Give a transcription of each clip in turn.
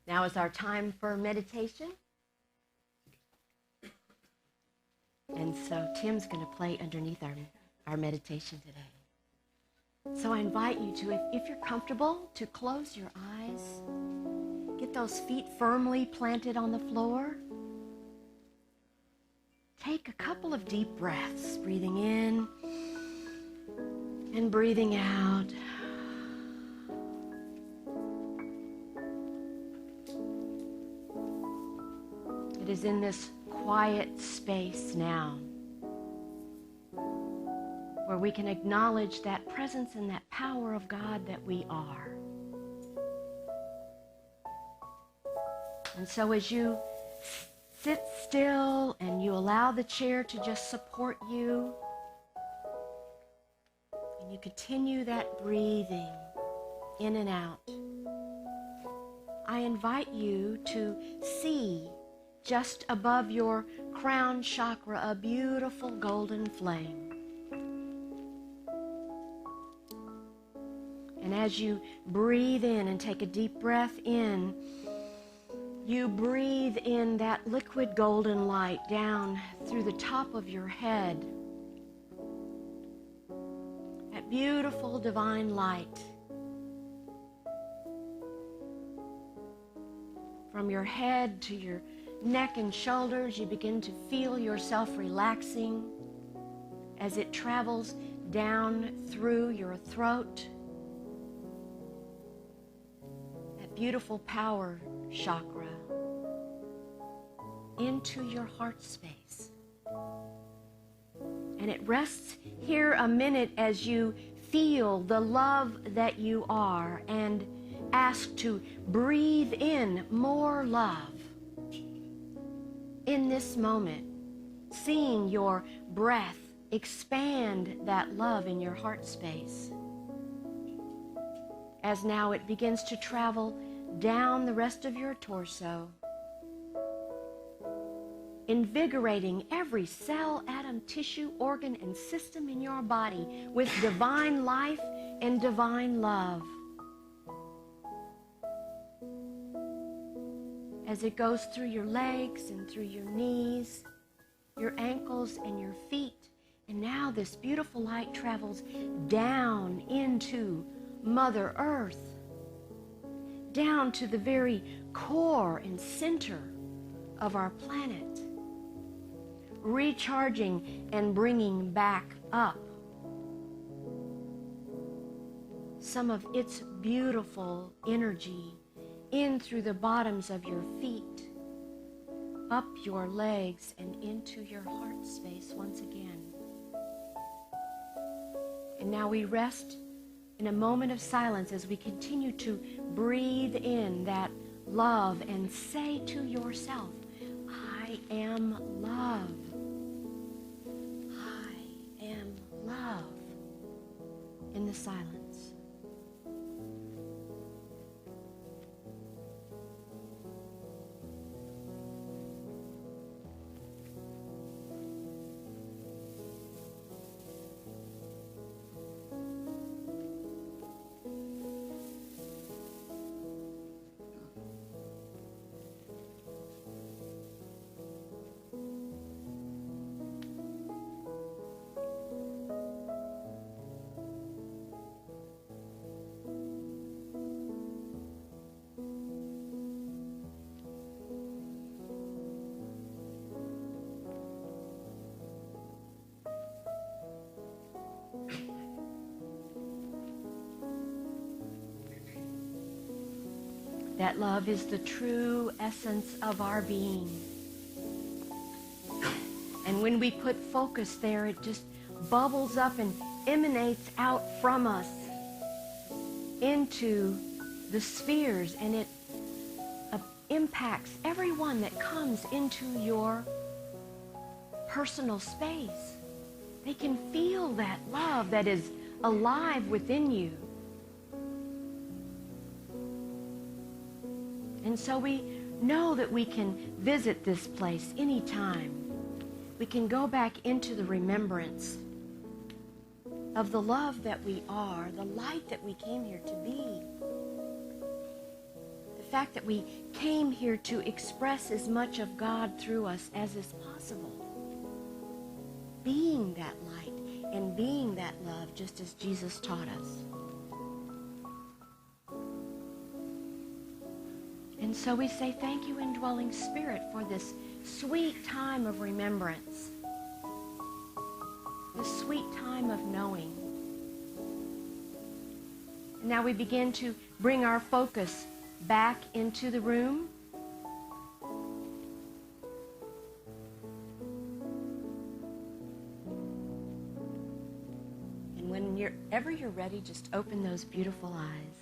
Now is our time for meditation. And so Tim's going to play underneath our meditation today. So I invite you to, if you're comfortable, to close your eyes. Get those feet firmly planted on the floor. Take a couple of deep breaths, breathing in and breathing out. It is in this quiet space now where we can acknowledge that presence and that power of God that we are. And so as you sit still and you allow the chair to just support you, and you continue that breathing in and out, I invite you to see just above your crown chakra a beautiful golden flame. And as you breathe in and take a deep breath in, you breathe in that liquid golden light down through the top of your head. That beautiful divine light. From your head to your neck and shoulders, you begin to feel yourself relaxing as it travels down through your throat. That beautiful power chakra into your heart space. And it rests here a minute as you feel the love that you are and ask to breathe in more love. In this moment, seeing your breath expand that love in your heart space. As now it begins to travel down the rest of your torso, invigorating every cell, atom, tissue, organ, and system in your body with divine life and divine love. As it goes through your legs and through your knees, your ankles and your feet. And now this beautiful light travels down into Mother Earth, down to the very core and center of our planet, recharging and bringing back up some of its beautiful energy in through the bottoms of your feet, up your legs, and into your heart space once again. And now we rest in a moment of silence as we continue to breathe in that love and say to yourself, I am love. I am love. In the silence. That love is the true essence of our being. And when we put focus there, it just bubbles up and emanates out from us into the spheres, and it impacts everyone that comes into your personal space. They can feel that love that is alive within you. And so we know that we can visit this place anytime. We can go back into the remembrance of the love that we are, the light that we came here to be. The fact that we came here to express as much of God through us as is possible. Being that light and being that love, just as Jesus taught us. And so we say thank you, indwelling Spirit, for this sweet time of remembrance, this sweet time of knowing. And now we begin to bring our focus back into the room. And whenever you're ready, just open those beautiful eyes.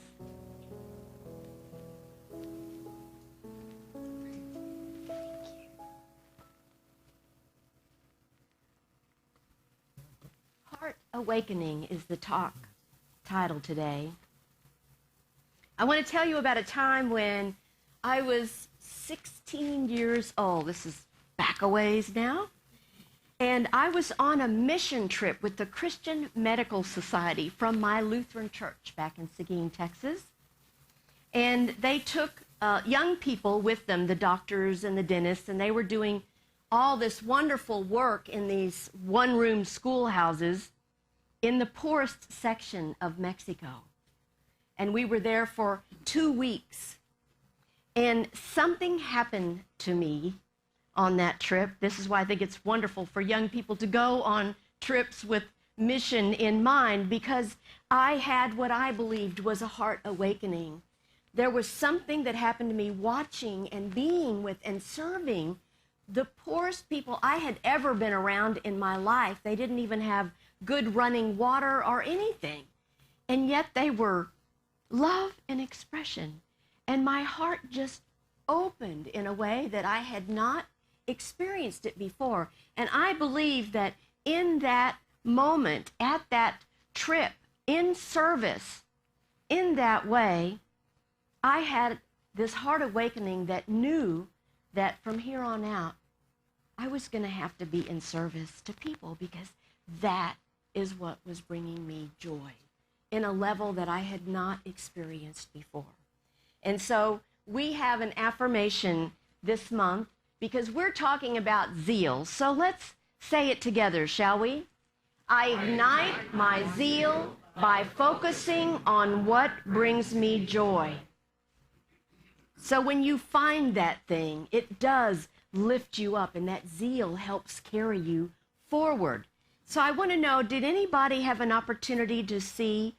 Heart Awakening is the talk title today. I want to tell you about a time when I was 16 years old. This is back a ways now. And I was on a mission trip with the Christian Medical Society from my Lutheran church back in Seguin, Texas. And they took young people with them, the doctors and the dentists, and they were doing all this wonderful work in these one-room schoolhouses in the poorest section of Mexico. And we were there for 2 weeks. And something happened to me on that trip. This is why I think it's wonderful for young people to go on trips with mission in mind, because I had what I believed was a heart awakening. There was something that happened to me watching and being with and serving the poorest people I had ever been around in my life. They didn't even have good running water or anything. And yet they were love and expression. And my heart just opened in a way that I had not experienced it before. And I believe that in that moment, at that trip, in service, in that way, I had this heart awakening that knew that from here on out, I was going to have to be in service to people, because that is what was bringing me joy in a level that I had not experienced before. And so we have an affirmation this month because we're talking about zeal. So let's say it together, shall we? I ignite my zeal by focusing on what brings me joy. So when you find that thing, it does lift you up, and that zeal helps carry you forward. So I want to know, did anybody have an opportunity to see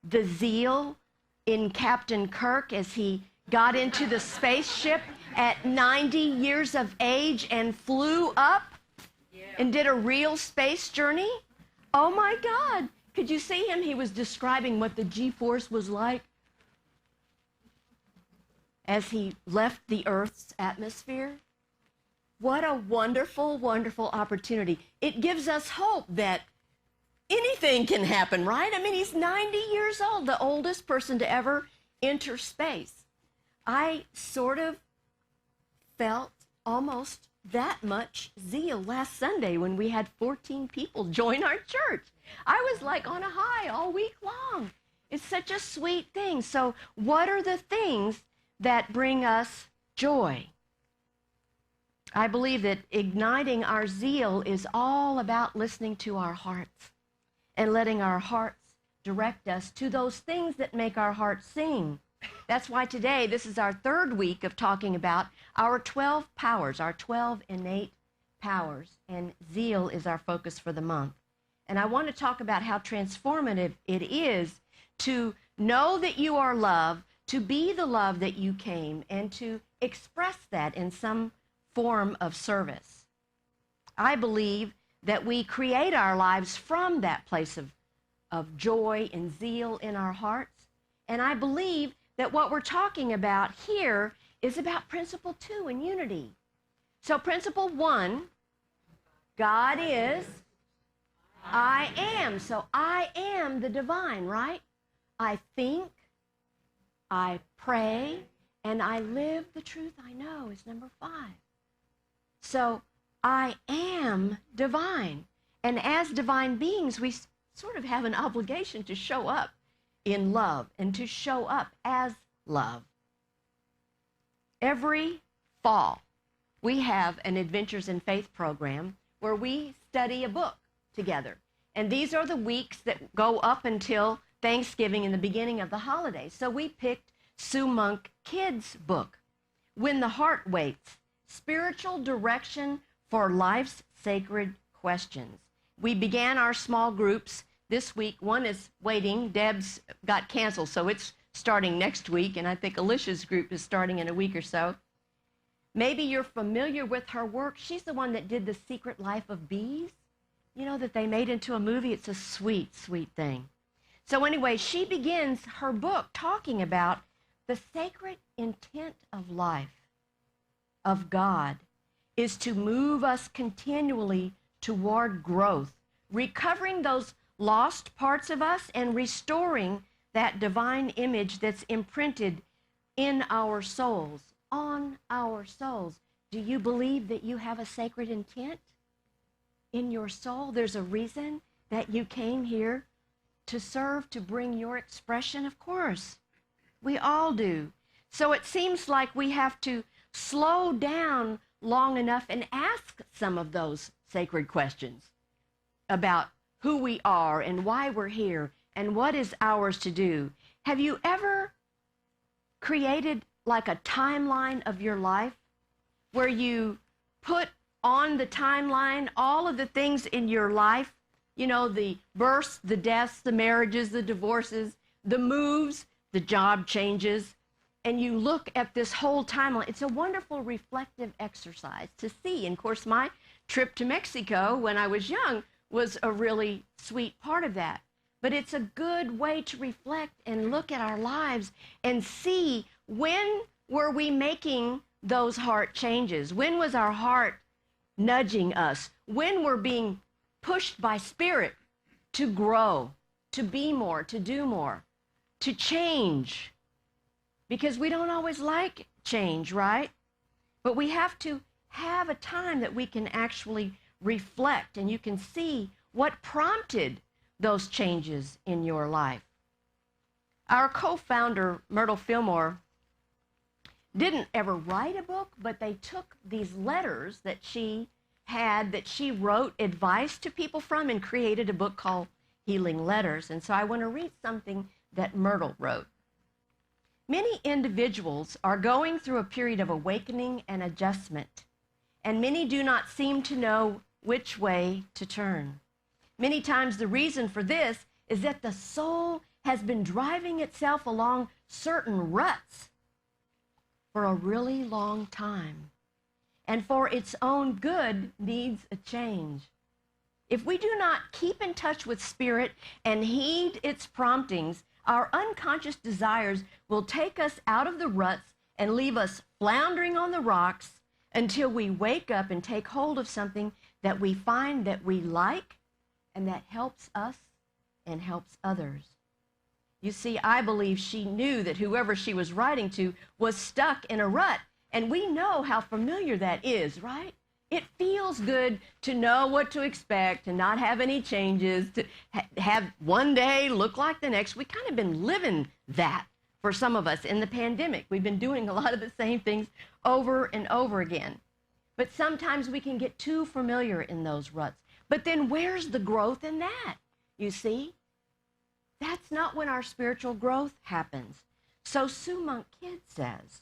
the zeal in Captain Kirk as he got into the spaceship at 90 years of age and flew up and did a real space journey? Oh my God. Could you see him? He was describing what the G-force was like as he left the Earth's atmosphere. What a wonderful, wonderful opportunity. It gives us hope that anything can happen, right? I mean, he's 90 years old, the oldest person to ever enter space. I sort of felt almost that much zeal last Sunday when we had 14 people join our church. I was like on a high all week long. It's such a sweet thing. So what are the things that bring us joy? I believe that igniting our zeal is all about listening to our hearts and letting our hearts direct us to those things that make our hearts sing. That's why today, this is our third week of talking about our 12 powers, our 12 innate powers, and zeal is our focus for the month. And I want to talk about how transformative it is to know that you are loved, to be the love that you came, and to express that in some form of service. I believe that we create our lives from that place of joy and zeal in our hearts. And I believe that what we're talking about here is about principle 2 in unity. So principle 1, God is, I am. So I am the divine, right? I think, I pray, and I live the truth I know is number 5. So I am divine. And as divine beings, we sort of have an obligation to show up in love and to show up as love. Every fall, we have an Adventures in Faith program where we study a book together. And these are the weeks that go up until Thanksgiving and the beginning of the holidays. So we picked Sue Monk Kids' book, When the Heart Waits, Spiritual Direction for Life's Sacred Questions. We began our small groups this week. One is waiting. Deb's got canceled, so it's starting next week, and I think Alicia's group is starting in a week or so. Maybe you're familiar with her work. She's the one that did The Secret Life of Bees, you know, that they made into a movie. It's a sweet, sweet thing. So anyway, she begins her book talking about the sacred intent of life, of God, is to move us continually toward growth, recovering those lost parts of us and restoring that divine image that's imprinted in our souls, on our souls. Do you believe that you have a sacred intent in your soul? There's a reason that you came here to serve, to bring your expression? Of course, we all do. So it seems like we have to slow down long enough and ask some of those sacred questions about who we are and why we're here and what is ours to do. Have you ever created like a timeline of your life where you put on the timeline all of the things in your life, you know, the births, the deaths, the marriages, the divorces, the moves, the job changes, and you look at this whole timeline? It's a wonderful reflective exercise to see. And of course, my trip to Mexico when I was young was a really sweet part of that. But it's a good way to reflect and look at our lives and see, when were we making those heart changes? When was our heart nudging us? When we're being pushed by Spirit to grow, to be more, to do more, to change? Because we don't always like change, right? But we have to have a time that we can actually reflect, and you can see what prompted those changes in your life. Our co-founder, Myrtle Fillmore, didn't ever write a book, but they took these letters that she had, that she wrote advice to people from, and created a book called Healing Letters. And so I want to read something that Myrtle wrote. Many individuals are going through a period of awakening and adjustment, and many do not seem to know which way to turn. Many times the reason for this is that the soul has been driving itself along certain ruts for a really long time, and for its own good needs a change. If we do not keep in touch with Spirit and heed its promptings, our unconscious desires will take us out of the ruts and leave us floundering on the rocks until we wake up and take hold of something that we find that we like and that helps us and helps others. You see, I believe she knew that whoever she was writing to was stuck in a rut. And we know how familiar that is, right? It feels good to know what to expect, to not have any changes, to have one day look like the next. We kind of been living that for some of us in the pandemic. We've been doing a lot of the same things over and over again. But sometimes we can get too familiar in those ruts. But then where's the growth in that? You see? That's not when our spiritual growth happens. So Sue Monk Kidd says,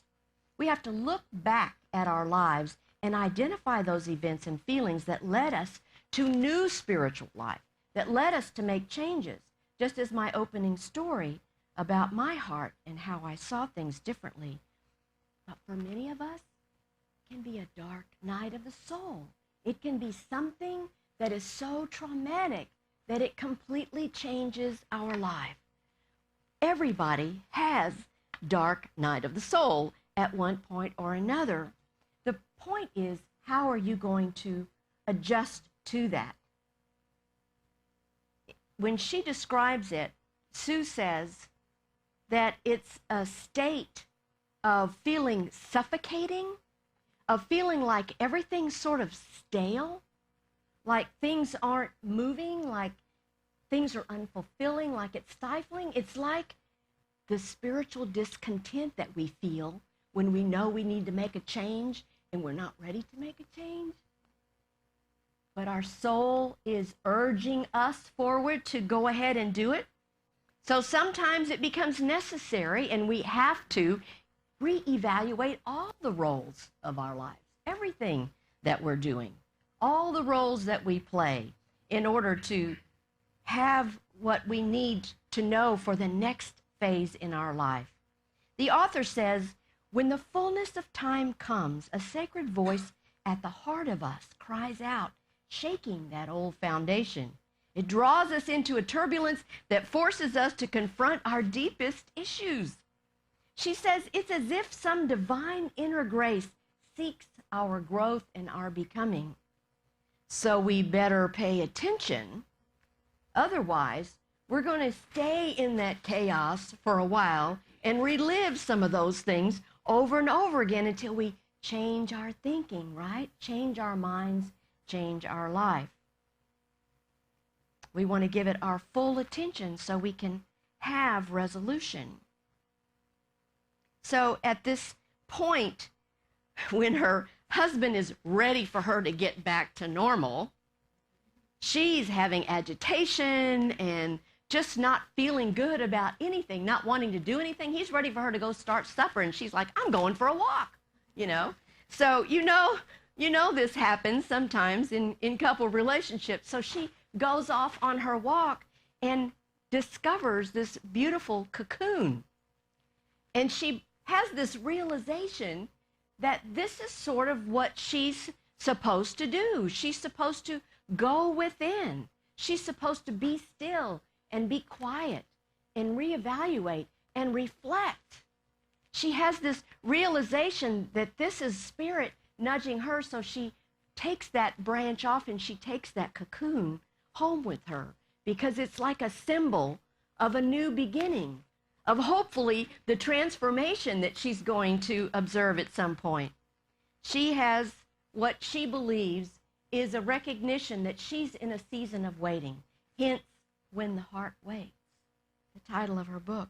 we have to look back at our lives and identify those events and feelings that led us to new spiritual life, that led us to make changes, just as my opening story about my heart and how I saw things differently. But for many of us, it can be a dark night of the soul. It can be something that is so traumatic that it completely changes our life. Everybody has dark night of the soul at one point or another. The point is, how are you going to adjust to that? When she describes it, Sue says that it's a state of feeling suffocating, of feeling like everything's sort of stale, like things aren't moving, like things are unfulfilling, like it's stifling. It's like the spiritual discontent that we feel when we know we need to make a change and we're not ready to make a change. But our soul is urging us forward to go ahead and do it. So sometimes it becomes necessary and we have to reevaluate all the roles of our lives, everything that we're doing, all the roles that we play in order to have what we need to know for the next phase in our life. The author says, when the fullness of time comes, a sacred voice at the heart of us cries out, shaking that old foundation. It draws us into a turbulence that forces us to confront our deepest issues. She says it's as if some divine inner grace seeks our growth and our becoming. So we better pay attention. Otherwise, we're going to stay in that chaos for a while and relive some of those things over and over again until we change our thinking, right? Change our minds, change our life. We want to give it our full attention so we can have resolution. So at this point, when her husband is ready for her to get back to normal, she's having agitation and just not feeling good about anything, not wanting to do anything. He's ready for her to go start supper, and she's like, I'm going for a walk, you know. So you know this happens sometimes in couple relationships. So she goes off on her walk and discovers this beautiful cocoon. And she has this realization that this is sort of what she's supposed to do. She's supposed to go within. She's supposed to be still and be quiet and reevaluate and reflect. She has this realization that this is spirit nudging her, so she takes that branch off and she takes that cocoon home with her, because it's like a symbol of a new beginning, of hopefully the transformation that she's going to observe at some point. She has what she believes is a recognition that she's in a season of waiting, hence When the Heart Waits, the title of her book.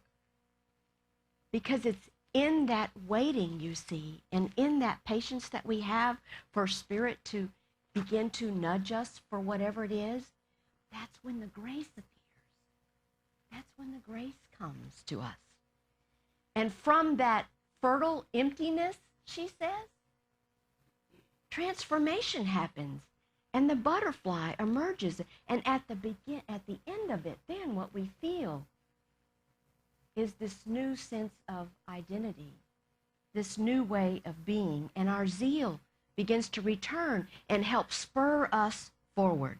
Because it's in that waiting, you see, and in that patience that we have for spirit to begin to nudge us for whatever it is, that's when the grace appears. That's when the grace comes to us. And from that fertile emptiness, she says, transformation happens. And the butterfly emerges. And at the end of it, then what we feel is this new sense of identity, this new way of being. And our zeal begins to return and help spur us forward.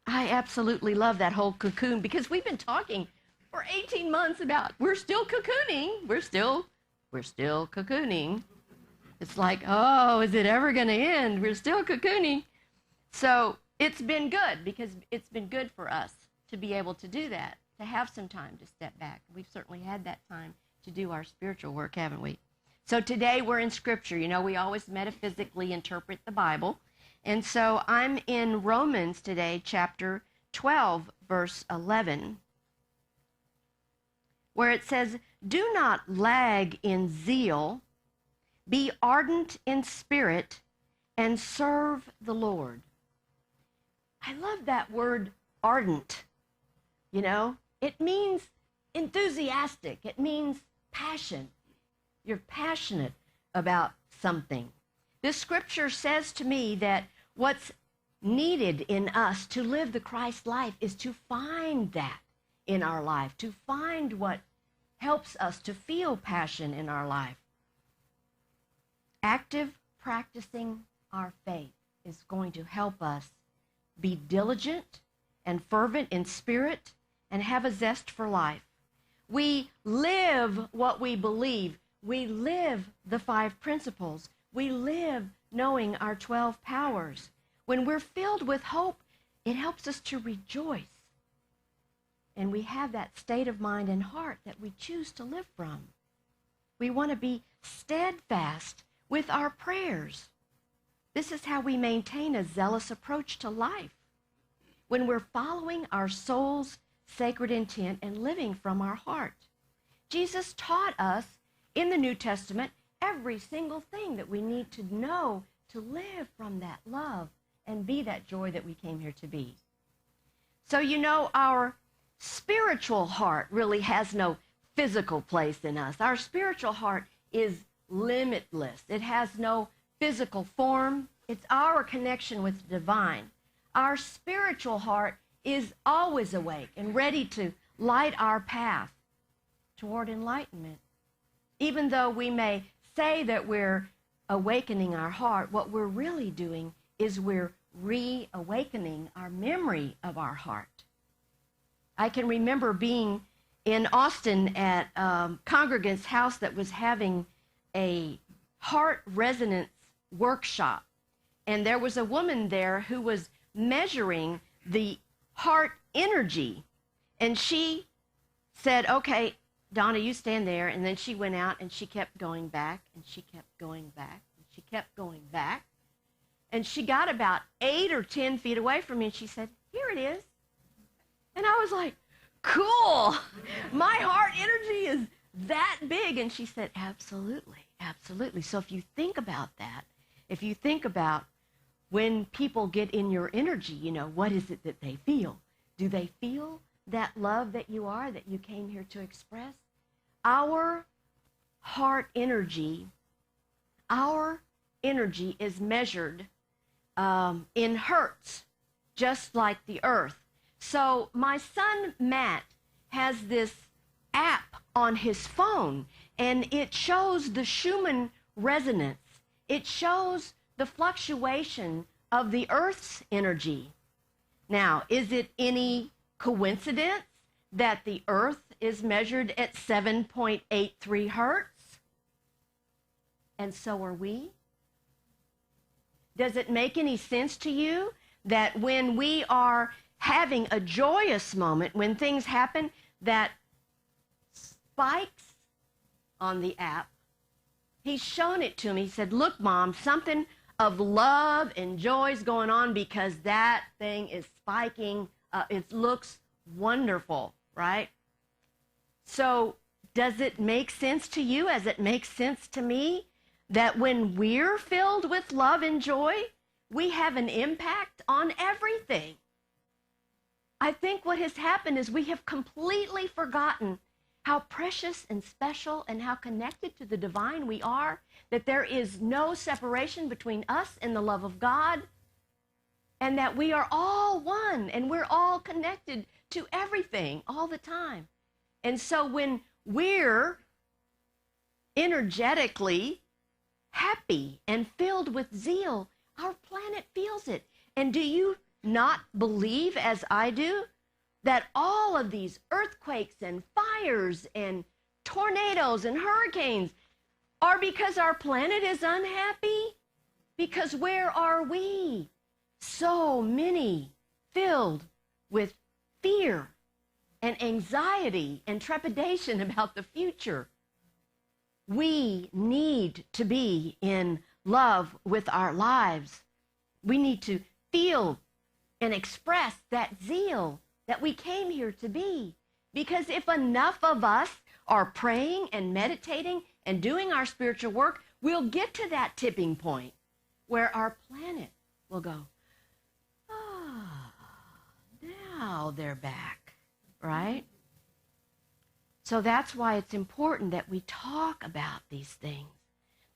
I absolutely love that whole cocoon, because we've been talking for 18 months about we're still cocooning. We're still cocooning. It's like, oh, is it ever going to end? We're still cocooning. So it's been good, because it's been good for us to be able to do that, to have some time to step back. We've certainly had that time to do our spiritual work, haven't we? So today we're in Scripture. You know, we always metaphysically interpret the Bible. And so I'm in Romans today, chapter 12, verse 11, where it says, do not lag in zeal, be ardent in spirit, and serve the Lord. I love that word ardent. You know, it means enthusiastic. It means passion. You're passionate about something. This scripture says to me that what's needed in us to live the Christ life is to find that in our life, to find what helps us to feel passion in our life. Active practicing our faith is going to help us be diligent and fervent in spirit and have a zest for life. We live what we believe. We live the 5 principles. We live knowing our 12 powers. When we're filled with hope, it helps us to rejoice. And we have that state of mind and heart that we choose to live from. We want to be steadfast with our prayers. This is how we maintain a zealous approach to life, when we're following our soul's sacred intent and living from our heart. Jesus taught us in the New Testament every single thing that we need to know to live from that love and be that joy that we came here to be. So, you know, our spiritual heart really has no physical place in us. Our spiritual heart is limitless. It has no physical form. It's our connection with the divine. Our spiritual heart is always awake and ready to light our path toward enlightenment. Even though we may say that we're awakening our heart, what we're really doing is we're reawakening our memory of our heart. I can remember being in Austin at a congregant's house that was having a heart resonance workshop. And there was a woman there who was measuring the heart energy. And she said, okay, Donna, you stand there. And then she went out and she kept going back and she kept going back and she kept going back. And she got about 8 or 10 feet away from me and she said, here it is. And I was like, cool. My heart energy is that big. And she said, absolutely, absolutely. So if you think about that, if you think about when people get in your energy, you know, what is it that they feel? Do they feel that love that you are, that you came here to express? Our heart energy, is measured in hertz, just like the earth. So my son, Matt, has this app on his phone, and it shows the Schumann resonance. It shows the fluctuation of the earth's energy. Now, is it any coincidence that the earth is measured at 7.83 hertz? And so are we? Does it make any sense to you that when we are having a joyous moment, when things happen, that spikes on the app? He's shown it to me. He said, look, Mom, something of love and joy is going on because that thing is spiking. It looks wonderful, right? So does it make sense to you, as it makes sense to me, that when we're filled with love and joy, we have an impact on everything? I think what has happened is we have completely forgotten how precious and special and how connected to the divine we are, that there is no separation between us and the love of God, and that we are all one and we're all connected to everything all the time. And so when we're energetically happy and filled with zeal, our planet feels it. And do you not believe, as I do, that all of these earthquakes and fires and tornadoes and hurricanes are because our planet is unhappy? Because where are we? So many filled with fear and anxiety and trepidation about the future. We need to be in love with our lives. We need to feel and express that zeal that we came here to be. Because if enough of us are praying and meditating and doing our spiritual work, we'll get to that tipping point where our planet will go, oh, now they're back, right? So that's why it's important that we talk about these things,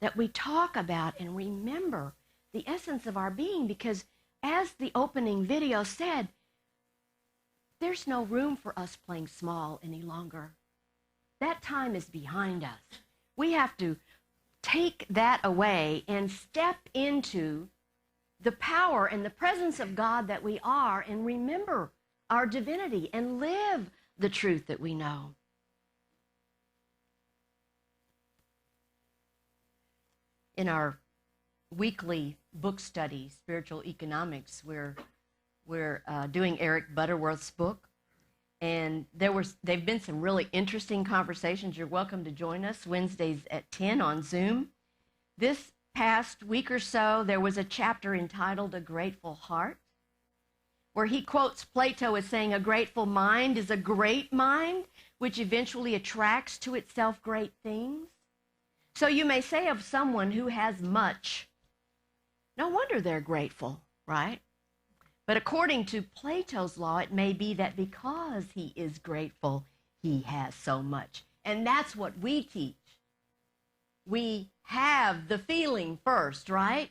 that we talk about and remember the essence of our being, because as the opening video said, there's no room for us playing small any longer. That time is behind us. We have to take that away and step into the power and the presence of God that we are, and remember our divinity and live the truth that we know. In our weekly book study, Spiritual Economics, we're doing Eric Butterworth's book, and they've been some really interesting conversations. You're welcome to join us Wednesdays at 10 on Zoom. This past week or so, there was a chapter entitled A Grateful Heart, where he quotes Plato as saying, a grateful mind is a great mind, which eventually attracts to itself great things. So you may say of someone who has much, no wonder they're grateful, right? But according to Plato's law, it may be that because he is grateful, he has so much. And that's what we teach. We have the feeling first, right?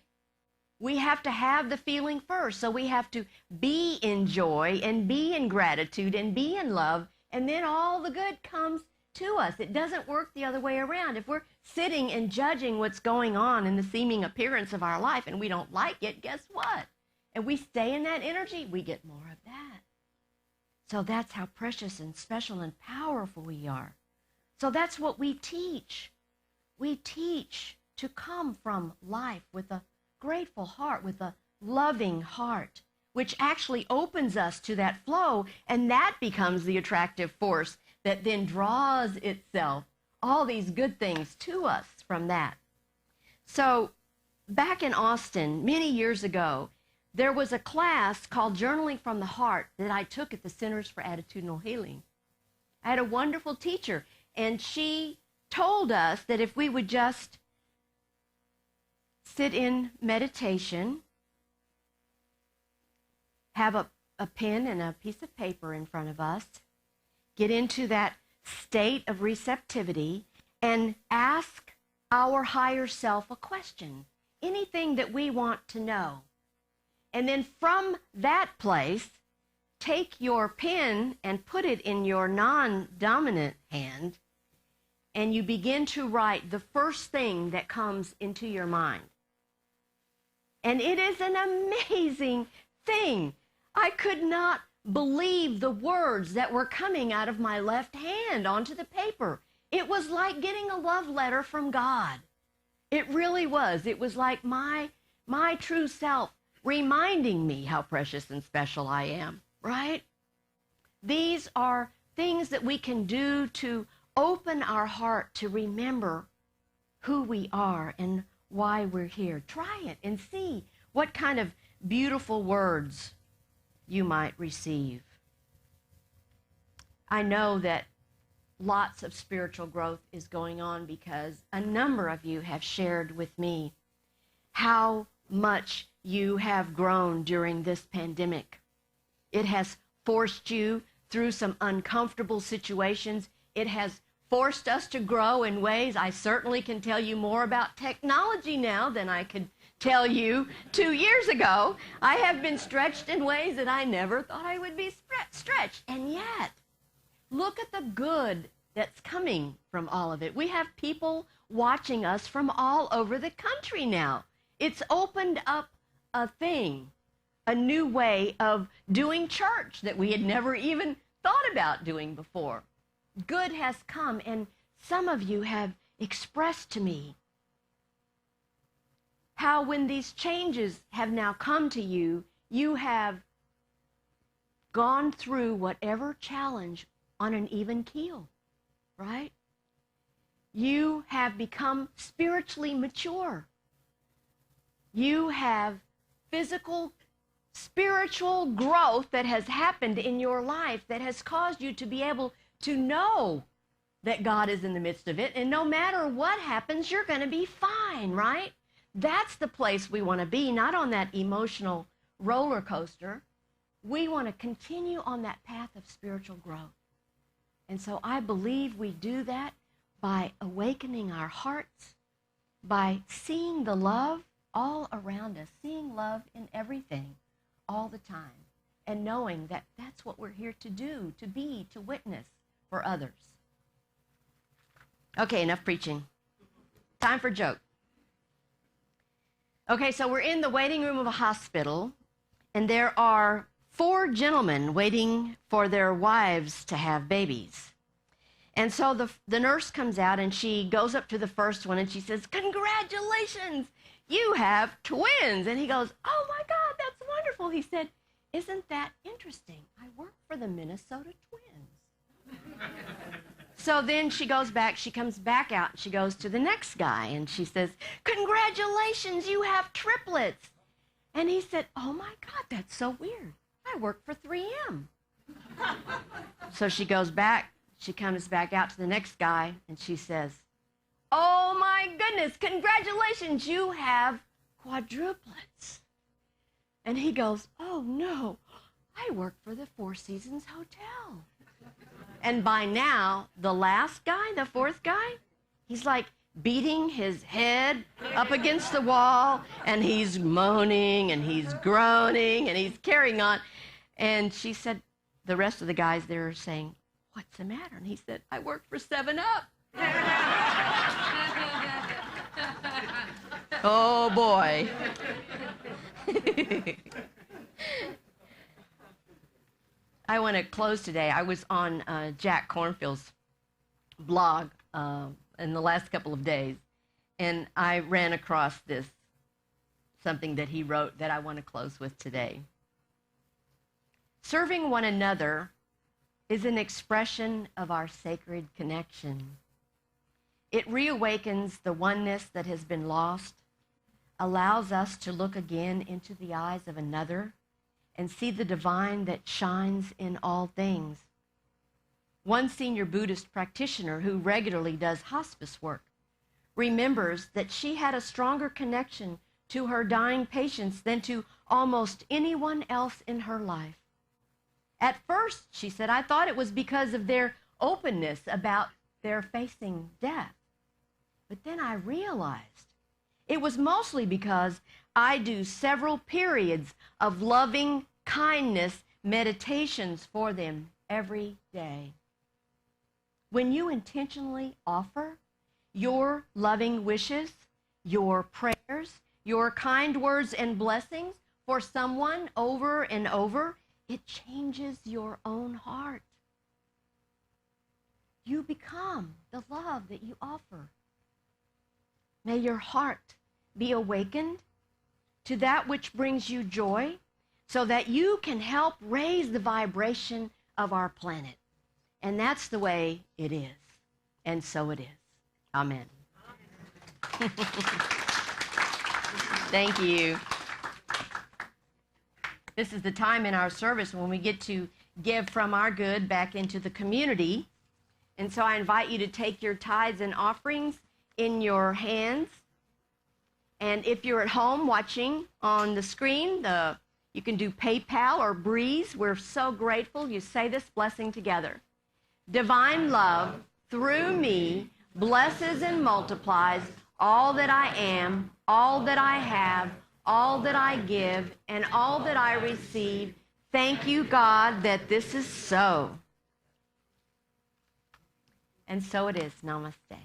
We have to have the feeling first. So we have to be in joy and be in gratitude and be in love, and then all the good comes to us. It doesn't work the other way around. If we're sitting and judging what's going on in the seeming appearance of our life and we don't like it, guess what? And we stay in that energy, we get more of that. So that's how precious and special and powerful we are. So that's what we teach. We teach to come from life with a grateful heart, with a loving heart, which actually opens us to that flow, and that becomes the attractive force that then draws itself all these good things to us from that. So back in Austin, many years ago, there was a class called Journaling from the Heart that I took at the Centers for Attitudinal Healing. I had a wonderful teacher, and she told us that if we would just sit in meditation, have a pen and a piece of paper in front of us, get into that state of receptivity, and ask our higher self a question, anything that we want to know. And then from that place, take your pen and put it in your non-dominant hand, and you begin to write the first thing that comes into your mind. And it is an amazing thing. I could not believe the words that were coming out of my left hand onto the paper. It was like getting a love letter from God. It really was. It was like my true self reminding me how precious and special I am, right? These are things that we can do to open our heart to remember who we are and why we're here. Try it and see what kind of beautiful words you might receive. I know that lots of spiritual growth is going on because a number of you have shared with me how much you have grown during this pandemic. It has forced you through some uncomfortable situations. It has forced us to grow in ways. I certainly can tell you more about technology now than I could tell you 2 years ago. I have been stretched in ways that I never thought I would be stretched. And yet, look at the good that's coming from all of it. We have people watching us from all over the country now. It's opened up a new way of doing church that we had never even thought about doing before. Good has come, and some of you have expressed to me how when these changes have now come to you, you have gone through whatever challenge on an even keel, right? You have become spiritually mature. You have physical, spiritual growth that has happened in your life that has caused you to be able to know that God is in the midst of it, and no matter what happens, you're going to be fine, right? That's the place we want to be, not on that emotional roller coaster. We want to continue on that path of spiritual growth. And so I believe we do that by awakening our hearts, by seeing the love all around us, seeing love in everything all the time, and knowing that that's what we're here to do, to be, to witness for others. Okay, enough preaching. Time for a joke. Okay, so we're in the waiting room of a hospital, and there are 4 gentlemen waiting for their wives to have babies. And so the nurse comes out, and she goes up to the first one, and she says, "Congratulations, you have twins." And he goes, "Oh my God, that's wonderful." He said, "Isn't that interesting? I work for the Minnesota Twins." So then she comes back out, and she goes to the next guy, and she says, "Congratulations, you have triplets." And he said, "Oh my God, that's so weird. I work for 3M. So she comes back out to the next guy, and she says, "Oh my goodness, congratulations, you have quadruplets." And he goes, "Oh no, I work for the Four Seasons Hotel." And by now, the last guy, the fourth guy, he's like beating his head up against the wall, and he's moaning, and he's groaning, and he's carrying on. And she said, the rest of the guys there are saying, "What's the matter?" And he said, "I work for 7-Up." Oh, boy. I want to close today. I was on Jack Cornfield's blog in the last couple of days, and I ran across something that he wrote that I want to close with today. Serving one another is an expression of our sacred connection. It reawakens the oneness that has been lost, allows us to look again into the eyes of another and see the divine that shines in all things. One senior Buddhist practitioner who regularly does hospice work remembers that she had a stronger connection to her dying patients than to almost anyone else in her life. At first, she said, I thought it was because of their openness about their facing death. But then I realized it was mostly because I do several periods of loving kindness meditations for them every day. When you intentionally offer your loving wishes, your prayers, your kind words and blessings for someone over and over, it changes your own heart. You become the love that you offer. May your heart be awakened to that which brings you joy so that you can help raise the vibration of our planet. And that's the way it is. And so it is. Amen. Thank you. This is the time in our service when we get to give from our good back into the community. And so I invite you to take your tithes and offerings in your hands. And if you're at home watching on the screen, you can do PayPal or Breeze. We're so grateful. You say this blessing together. Divine love through me blesses and multiplies all that I am, all that I have, all that I give, and all that I receive. Thank you, God, that this is so. And so it is. Namaste.